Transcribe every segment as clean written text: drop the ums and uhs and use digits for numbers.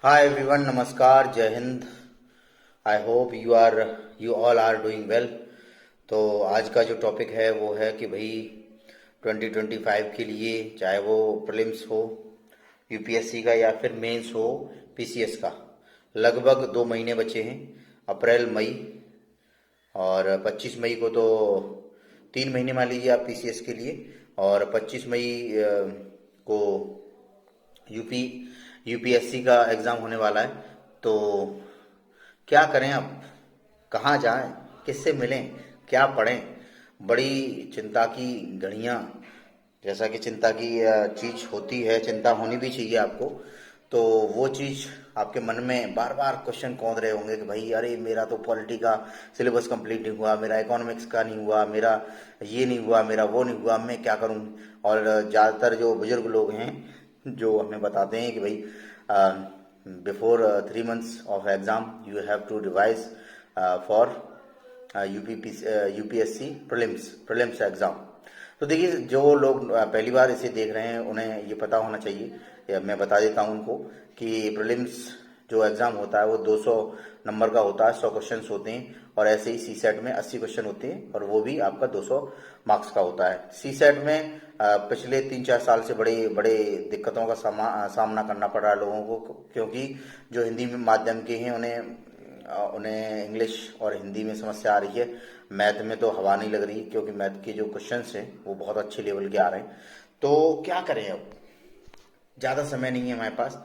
Hi everyone, नमस्कार, जय हिंद। I hope you all are doing well. तो आज का जो टॉपिक है वो है कि भाई 2025 के लिए, चाहे वो प्रीलिम्स हो यूपीएससी का या फिर मेंस हो पीसीएस का, लगभग 2 महीने बचे हैं। अप्रैल मई और 25 मई को तो 3 महीने मान लीजिए आप पीसीएस के लिए, और 25 मई को यूपी यूपीएससी का एग्ज़ाम होने वाला है। तो क्या करें अब, कहाँ जाएं, किससे मिलें, क्या पढ़ें? बड़ी चिंता की घड़ियाँ, जैसा कि चिंता की चीज़ होती है, चिंता होनी भी चाहिए आपको। तो वो चीज़ आपके मन में बार बार क्वेश्चन कौंध रहे होंगे कि भाई अरे मेरा तो पॉलिटी का सिलेबस कंप्लीट नहीं हुआ, मेरा इकोनॉमिक्स का नहीं हुआ, मेरा ये नहीं हुआ, मेरा वो नहीं हुआ, मैं क्या करूं? और ज़्यादातर जो बुजुर्ग लोग हैं जो हमें बताते हैं कि भाई before 3 months of exam you have to revise for UPSC prelims exam. तो देखिए, जो लोग पहली बार इसे देख रहे हैं उन्हें ये पता होना चाहिए, या मैं बता देता हूँ उनको, कि प्रीलिम्स जो एग्ज़ाम होता है वो 200 नंबर का होता है, 100 क्वेश्चंस होते हैं। और ऐसे ही सी सेट में 80 क्वेश्चन होते हैं और वो भी आपका 200 मार्क्स का होता है। सी सेट में पिछले 3-4 साल से बड़े बड़े दिक्कतों का सामना करना पड़ रहा है लोगों को, क्योंकि जो हिंदी में माध्यम के हैं उन्हें इंग्लिश और हिंदी में समस्या आ रही है। मैथ में तो हवा नहीं लग रही, क्योंकि मैथ के जो क्वेश्चंस हैं वो बहुत अच्छे लेवल के आ रहे हैं। तो क्या करें अब, ज़्यादा समय नहीं है हमारे पास,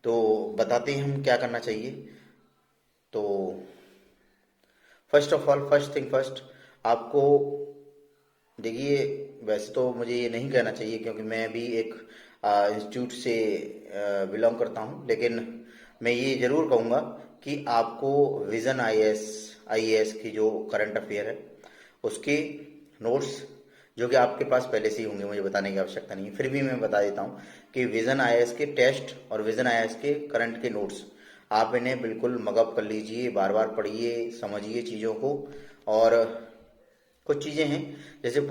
तो बताते हैं हम क्या करना चाहिए। तो first of all, first thing first, आपको देखिए, वैसे तो मुझे ये नहीं कहना चाहिए क्योंकि मैं भी एक इंस्टीट्यूट से बिलोंग करता हूँ, लेकिन मैं ये ज़रूर कहूँगा कि आपको विज़न आईएएस की जो करंट अफेयर है उसके नोट्स, जो कि आपके पास पहले से ही होंगे, मुझे बताने की आवश्यकता नहीं है, फिर भी मैं बता देता हूँ कि विज़न आईएएस के टेस्ट और विज़न आईएएस के करंट के नोट्स आप इन्हें बिल्कुल मगअप कर लीजिए, बार बार पढ़िए, समझिए चीज़ों को। और कुछ चीज़ें हैं, जैसे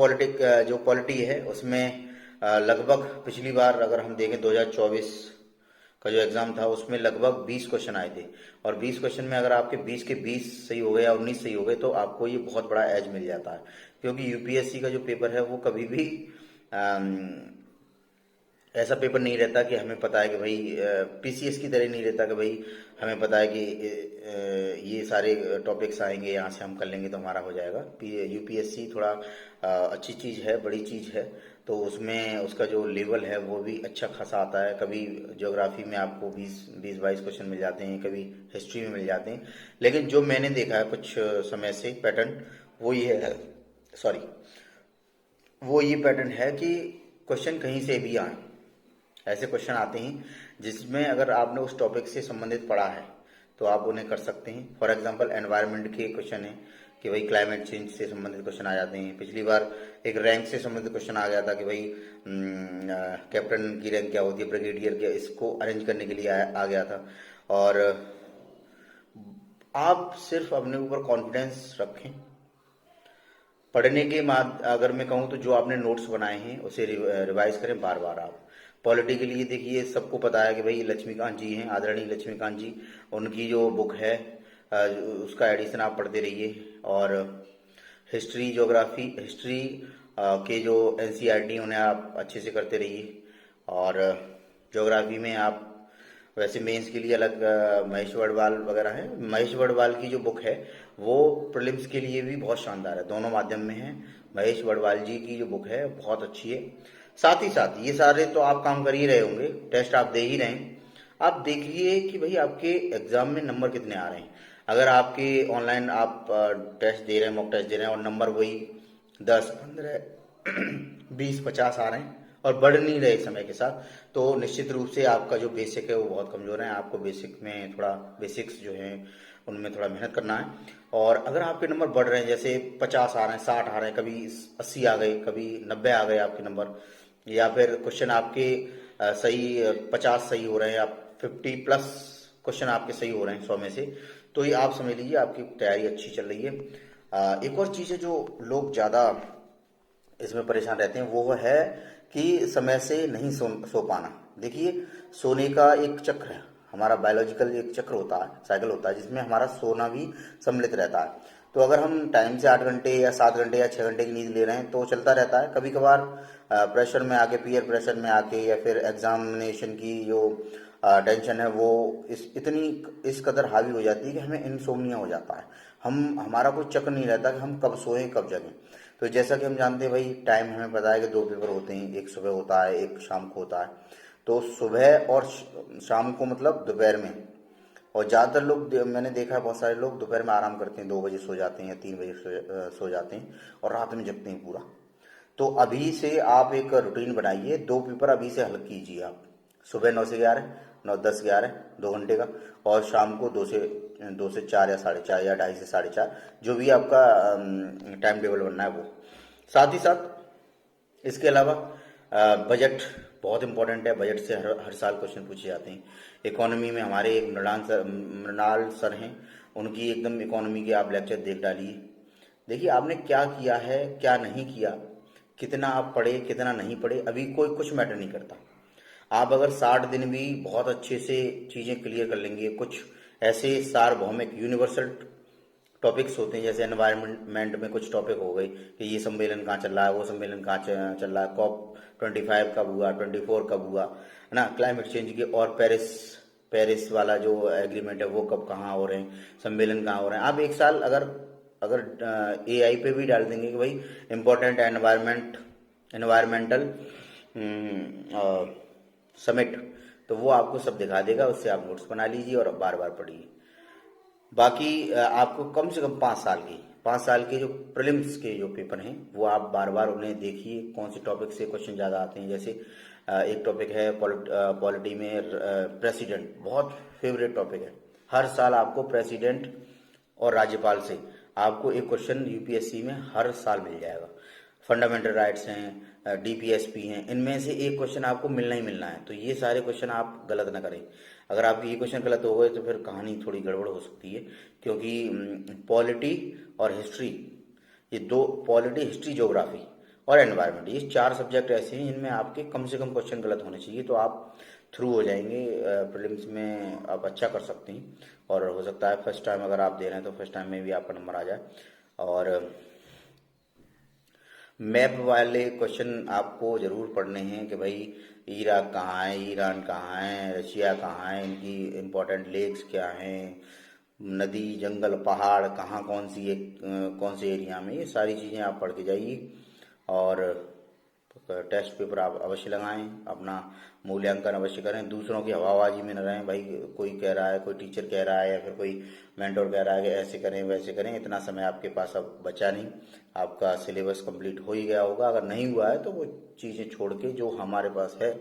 जो पॉलिटी है उसमें लगभग पिछली बार अगर हम देखें 2024 का जो एग्ज़ाम था उसमें लगभग 20 क्वेश्चन आए थे। और 20 क्वेश्चन में अगर आपके 20 के 20 सही हो गए या 19 सही हो गए तो आपको ये बहुत बड़ा एज मिल जाता है। क्योंकि यूपीएससी का जो पेपर है वो कभी भी ऐसा पेपर नहीं रहता कि हमें पता है कि भाई पीसीएस की तरह नहीं रहता कि भाई हमें पता है कि ये सारे टॉपिक्स आएंगे, यहाँ से हम कर लेंगे तो हमारा हो जाएगा। यूपीएससी थोड़ा अच्छी चीज़ है, बड़ी चीज़ है। तो उसमें उसका जो लेवल है वो भी अच्छा खासा आता है। कभी ज्योग्राफी में आपको 20-22 क्वेश्चन मिल जाते हैं, कभी हिस्ट्री में मिल जाते हैं। लेकिन जो मैंने देखा है कुछ समय से पैटर्न, वो ये है, सॉरी, वो ये पैटर्न है कि क्वेश्चन कहीं से भी आए, ऐसे क्वेश्चन आते हैं जिसमें अगर आपने उस टॉपिक से संबंधित पढ़ा है तो आप उन्हें कर सकते हैं। फॉर एग्जांपल एनवायरनमेंट के क्वेश्चन है कि भाई क्लाइमेट चेंज से संबंधित क्वेश्चन आ जाते हैं। पिछली बार एक रैंक से संबंधित क्वेश्चन आ गया था कि भाई कैप्टन की रैंक क्या होती है, ब्रिगेडियर क्या, इसको अरेंज करने के लिए आ गया था। और आप सिर्फ अपने ऊपर कॉन्फिडेंस रखें, पढ़ने के बाद अगर मैं कहूँ तो जो आपने नोट्स बनाए हैं उसे रिवाइज करें बार बार। आप पॉलिटी के लिए देखिए, सबको पता है कि भाई लक्ष्मीकांत जी हैं, आदरणीय लक्ष्मीकांत जी, उनकी जो बुक है उसका एडिशन आप पढ़ते रहिए। और हिस्ट्री के जो एनसीईआरटी उन्हें आप अच्छे से करते रहिए। और ज्योग्राफी में आप, वैसे मेंस के लिए अलग महेश वडवाल वगैरह है, महेश वडवाल की जो बुक है वो प्रीलिम्स के लिए भी बहुत शानदार है, दोनों माध्यम में है। महेश वडवाल जी की जो बुक है बहुत अच्छी है। साथ ही साथ ये सारे तो आप काम कर ही रहे होंगे, टेस्ट आप दे ही रहे हैं। आप देखिए कि भाई आपके एग्जाम में नंबर कितने आ रहे हैं। अगर आपके ऑनलाइन आप टेस्ट दे रहे हैं, मॉक टेस्ट दे रहे हैं और नंबर वही 10, 15, 20, 50 आ रहे हैं और बढ़ नहीं रहे समय के साथ, तो निश्चित रूप से आपका जो बेसिक है वो बहुत कमज़ोर है। आपको बेसिक में थोड़ा, बेसिक्स जो हैं उनमें थोड़ा मेहनत करना है। और अगर आपके नंबर बढ़ रहे हैं, जैसे 50 आ रहे हैं, 60 आ रहे हैं, कभी 80 आ गए, कभी 90 आ गए आपके नंबर, या फिर क्वेश्चन आपके सही 50 सही हो रहे हैं, आप 50+ क्वेश्चन आपके सही हो रहे हैं 100 में से, तो ये आप समझ लीजिए आपकी तैयारी अच्छी चल रही है। एक और चीज़ है जो लोग ज़्यादा इसमें परेशान रहते हैं, वो है कि समय से नहीं सो पाना। देखिए, सोने का एक चक्र है, हमारा बायोलॉजिकल एक चक्र होता है, साइकिल होता है, जिसमें हमारा सोना भी सम्मिलित रहता है। तो अगर हम टाइम से 8 घंटे या 7 घंटे या 6 घंटे की नींद ले रहे हैं तो चलता रहता है। कभी कभार प्रेशर में आके, पीयर प्रेशर में आके, या फिर एग्जामिनेशन की जो टेंशन है वो इस कदर हावी हो जाती है कि हमें इंसोम्निया हो जाता है। हमारा कोई चक्र नहीं रहता कि हम कब सोएं कब जगें। तो जैसा कि हम जानते हैं भाई, टाइम हमें पता है कि 2 पेपर होते हैं, एक सुबह होता है, एक शाम को होता है। तो सुबह और शाम को मतलब दोपहर में। और ज़्यादातर लोग, मैंने देखा है बहुत सारे लोग दोपहर में आराम करते हैं, 2 बजे सो जाते हैं या 3 बजे सो जाते हैं और रात में जगते हैं पूरा। तो अभी से आप एक रूटीन बनाइए, 2 पेपर अभी से हल कीजिए आप। सुबह 9 से 11, 9, 10, 11, 2 घंटे का। और शाम को 2 से 4 या 4:30 या 2:30 से 4:30, जो भी आपका टाइम टेबल बनना है वो। साथ ही साथ इसके अलावा बजट बहुत इंपॉर्टेंट है। बजट से हर साल क्वेश्चन पूछे जाते हैं। इकोनॉमी में हमारे एक मृणाल सर हैं, उनकी एकदम इकोनॉमी के आप लेक्चर देख डालिए। देखिए आपने क्या किया है, क्या नहीं किया, कितना आप पढ़े, कितना नहीं पढ़े, अभी कोई कुछ मैटर नहीं करता। आप अगर 60 दिन भी बहुत अच्छे से चीज़ें क्लियर कर लेंगे, कुछ ऐसे सार्वभौमिक यूनिवर्सल टॉपिक्स होते हैं, जैसे एनवायरनमेंट में कुछ टॉपिक हो गए कि ये सम्मेलन कहाँ चल रहा है, वो सम्मेलन कहाँ चल रहा है, COP 25 कब हुआ, 24 कब हुआ, है ना, क्लाइमेट चेंज की, और पेरिस वाला जो एग्रीमेंट है वो कब कहाँ हो रहे हैं, सम्मेलन कहाँ हो रहे हैं। आप एक साल अगर अगर AI पे भी डाल देंगे कि भाई इम्पोर्टेंट एनवायरमेंटल समिट, तो वो आपको सब दिखा देगा। उससे आप नोट्स बना लीजिए और बार बार पढ़िए। बाकी आपको कम से कम 5 साल के जो प्रीलिम्स के जो पेपर हैं वो आप बार बार उन्हें देखिए, कौन से टॉपिक से क्वेश्चन ज़्यादा आते हैं। जैसे एक टॉपिक है पॉलिटी में, प्रेसिडेंट, बहुत फेवरेट टॉपिक है। हर साल आपको प्रेसिडेंट और राज्यपाल से आपको एक क्वेश्चन यूपीएससी में हर साल मिल जाएगा। फंडामेंटल राइट्स हैं, DPSP हैं, इनमें से एक क्वेश्चन आपको मिलना ही मिलना है। तो ये सारे क्वेश्चन आप गलत ना करें। अगर आपके ये क्वेश्चन गलत हो गए तो फिर कहानी थोड़ी गड़बड़ हो सकती है, क्योंकि पॉलिटी और हिस्ट्री, ये दो, पॉलिटी, हिस्ट्री, ज्योग्राफी और एनवायरनमेंट, ये 4 सब्जेक्ट ऐसे हैं जिनमें आपके कम से कम क्वेश्चन गलत होने चाहिए। तो आप थ्रू हो जाएंगे, प्रीलिम्स में आप अच्छा कर सकते हैं। और हो सकता है फर्स्ट टाइम अगर आप दे रहे हैं तो फर्स्ट टाइम में भी आपका नंबर आ जाए। और मैप वाले क्वेश्चन आपको जरूर पढ़ने हैं कि भाई इराक कहाँ है, ईरान कहाँ है, रशिया कहाँ है, इनकी इम्पोर्टेंट लेक्स क्या हैं, नदी, जंगल, पहाड़ कहाँ, कौन से एरिया में, ये सारी चीज़ें आप पढ़ के जाइए। और टेस्ट पेपर आप अवश्य लगाएं, अपना मूल्यांकन अवश्य करें, दूसरों की हवाबाजी में न रहें। भाई कोई कह रहा है, कोई टीचर कह रहा है, या फिर कोई मेंटोर कह रहा है कि ऐसे करें वैसे करें, इतना समय आपके पास अब बचा नहीं। आपका सिलेबस कंप्लीट हो ही गया होगा। अगर नहीं हुआ है तो वो चीज़ें छोड़ के जो हमारे पास है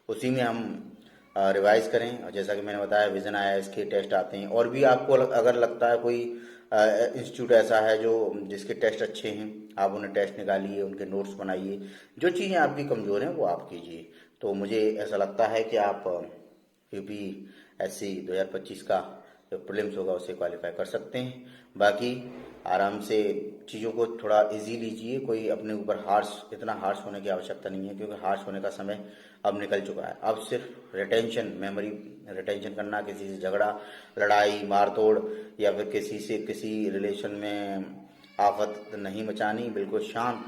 उसी में हम रिवाइज करें। और जैसा कि मैंने बताया, विजन IAS के टेस्ट आते हैं। और भी आपको अगर लगता है कोई इंस्टीट्यूट ऐसा है जो जिसके टेस्ट अच्छे हैं, आप उन्हें टेस्ट निकालिए, उनके नोट्स बनाइए, जो चीज़ें आपकी कमज़ोर हैं वो आप कीजिए। तो मुझे ऐसा लगता है कि आप UPSC 2025 का जो प्रीलिम्स होगा उसे क्वालिफाई कर सकते हैं। बाकी आराम से चीज़ों को थोड़ा इजी लीजिए, कोई अपने ऊपर इतना हार्श होने की आवश्यकता नहीं है, क्योंकि हार्श होने का समय अब निकल चुका है। अब सिर्फ मेमोरी रिटेंशन करना, किसी से झगड़ा, लड़ाई, मारतोड़, या फिर किसी रिलेशन में आफत नहीं मचानी। बिल्कुल शांत,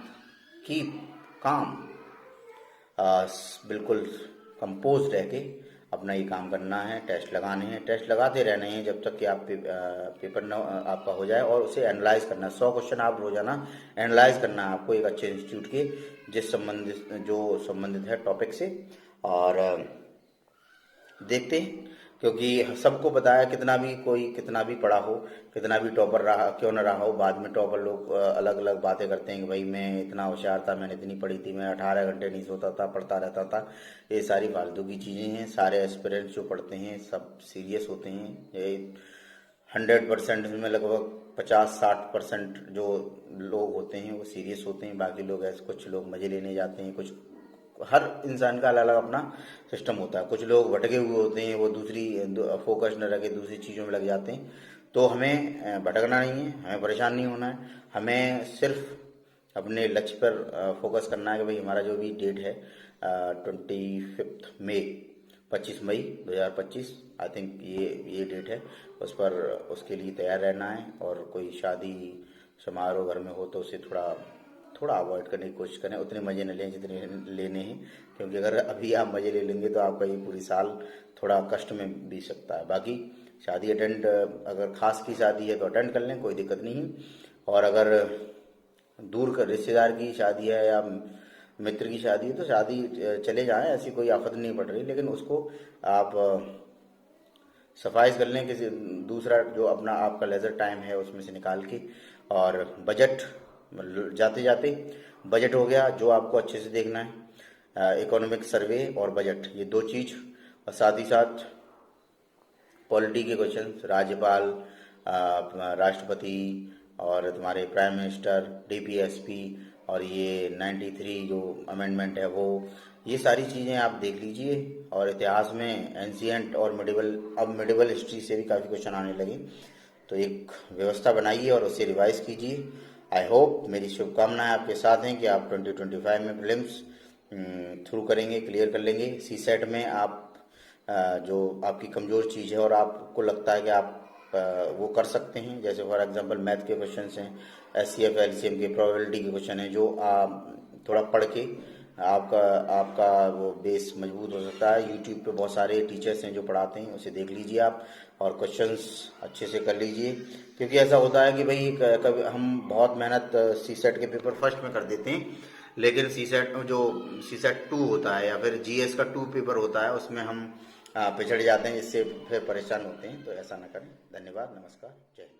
कीप काम, बिल्कुल कंपोज रह के अपना ये काम करना है। टेस्ट लगाने हैं, टेस्ट लगाते रहने हैं जब तक कि आप पेपर न आपका हो जाए, और उसे एनालाइज करना है। 100 क्वेश्चन आप रोजाना एनालाइज करना है आपको, एक अच्छे इंस्टीट्यूट के जो संबंधित है टॉपिक से। और देखते हैं, क्योंकि सबको पता है, कोई कितना भी पढ़ा हो, कितना भी टॉपर रहा क्यों ना रहा हो, बाद में टॉपर लोग अलग अलग बातें करते हैं कि भाई मैं इतना होशियार था, मैंने इतनी पढ़ी थी, मैं 18 घंटे नहीं सोता था, पढ़ता रहता था। ये सारी फालतू की चीज़ें हैं। सारे एस्पिरेंट्स जो पढ़ते हैं सब सीरियस होते हैं। ये 100% में लगभग 50-60% जो लोग होते हैं वो सीरियस होते हैं। बाकी लोग ऐसे, कुछ लोग मजे लेने जाते हैं, कुछ, हर इंसान का अलग अलग अपना सिस्टम होता है। कुछ लोग भटके हुए होते हैं, वो दूसरी फोकस न रखे, दूसरी चीज़ों में लग जाते हैं। तो हमें भटकना नहीं है, हमें परेशान नहीं होना है, हमें सिर्फ अपने लक्ष्य पर फोकस करना है कि भाई हमारा जो भी डेट है 25 मई, 25 मई 2025 आई थिंक ये डेट है। उस पर उसके लिए तैयार रहना है, और कोई शादी समारोह घर में हो तो उसे थोड़ा अवॉइड करने की कोशिश करें। उतने मज़े न लें जितने लेने हैं, क्योंकि अगर अभी आप मज़े ले लेंगे तो आपका ये पूरी साल थोड़ा कष्ट में बीत सकता है। बाकी शादी अटेंड, अगर खास की शादी है तो अटेंड कर लें, कोई दिक्कत नहीं है। और अगर दूर का रिश्तेदार की शादी है या मित्र की शादी है तो शादी चले जाएं, ऐसी कोई आफत नहीं पड़ रही, लेकिन उसको आप सफाइज कर लें किसी दूसरा जो अपना आपका लेजर टाइम है उसमें से निकाल के। और बजट, जाते जाते बजट हो गया जो आपको अच्छे से देखना है, इकोनॉमिक सर्वे और बजट, ये दो चीज़, और साथ ही साथ पॉलिटी के क्वेश्चन, राज्यपाल, राष्ट्रपति और तुम्हारे प्राइम मिनिस्टर, डीपीएसपी, और ये 93 जो अमेंडमेंट है वो, ये सारी चीज़ें आप देख लीजिए। और इतिहास में एंशियंट और मिडिवल हिस्ट्री से भी काफ़ी क्वेश्चन आने लगे, तो एक व्यवस्था बनाइए और उसे रिवाइज कीजिए। आई होप, मेरी शुभकामनाएं आपके साथ हैं कि आप 2025 में प्रीलिम्स थ्रू करेंगे, क्लियर कर लेंगे। सीसेट में आप जो आपकी कमज़ोर चीज़ है और आपको लगता है कि आप वो कर सकते हैं, जैसे फॉर एग्जांपल मैथ के क्वेश्चंस हैं, एचसीएफ एलसीएम के, प्रोबेबिलिटी के क्वेश्चन हैं, जो आप थोड़ा पढ़ के आपका आपका वो बेस मजबूत हो सकता है। यूट्यूब पे बहुत सारे टीचर्स हैं जो पढ़ाते हैं, उसे देख लीजिए आप और क्वेश्चंस अच्छे से कर लीजिए। क्योंकि ऐसा होता है कि भाई कभी हम बहुत मेहनत सीसेट के पेपर फर्स्ट में कर देते हैं, लेकिन सीसेट 2 होता है या फिर जीएस का 2 पेपर होता है, उसमें हम पिछड़ जाते हैं, जिससे फिर परेशान होते हैं। तो ऐसा ना करें। धन्यवाद, नमस्कार, जय हिंद।